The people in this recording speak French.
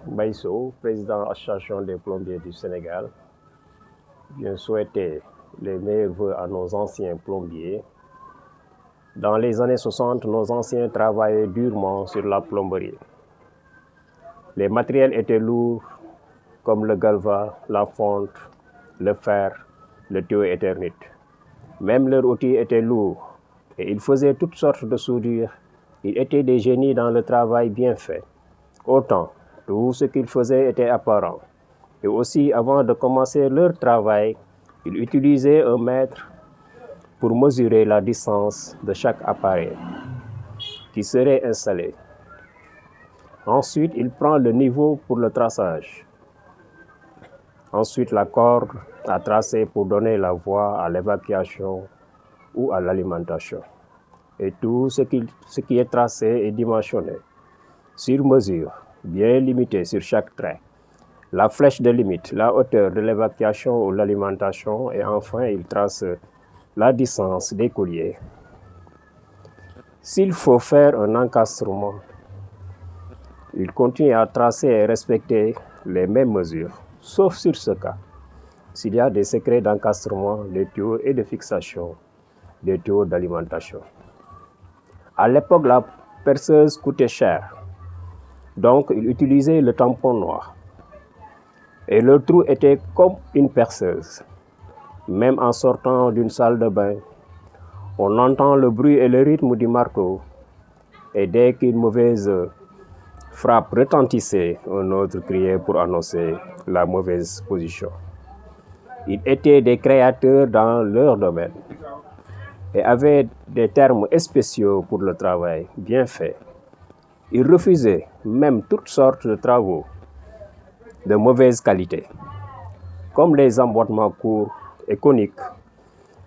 Baïso, président de l'Association des plombiers du Sénégal. Je souhaitais les meilleurs vœux à nos anciens plombiers. Dans les années 60, nos anciens travaillaient durement sur la plomberie. Les matériels étaient lourds comme le galva, la fonte, le fer, le tuyau éternite. Même leurs outils étaient lourds et ils faisaient toutes sortes de soudures. Ils étaient des génies dans le travail bien fait. Autant, tout ce qu'ils faisaient était apparent. Et aussi, avant de commencer leur travail, ils utilisaient un mètre pour mesurer la distance de chaque appareil qui serait installé. Ensuite, il prend le niveau pour le traçage. Ensuite, la corde à tracer pour donner la voie à l'évacuation ou à l'alimentation. Et tout ce qui est tracé est dimensionné sur mesure, bien limité sur chaque trait. La flèche de limite, la hauteur de l'évacuation ou l'alimentation, et enfin, il trace la distance des colliers. S'il faut faire un encastrement, il continue à tracer et respecter les mêmes mesures, sauf sur ce cas, s'il y a des secrets d'encastrement, des tuyaux et de fixation, des tuyaux d'alimentation. À l'époque, la perceuse coûtait cher, donc il utilisait le tampon noir. Et le trou était comme une perceuse. Même en sortant d'une salle de bain, on entend le bruit et le rythme du marteau. Et dès qu'une mauvaise frappe retentissait, un autre criait pour annoncer la mauvaise position. Ils étaient des créateurs dans leur domaine et avaient des termes spéciaux pour le travail bien fait. Ils refusaient même toutes sortes de travaux de mauvaise qualité, comme les emboîtements courts et coniques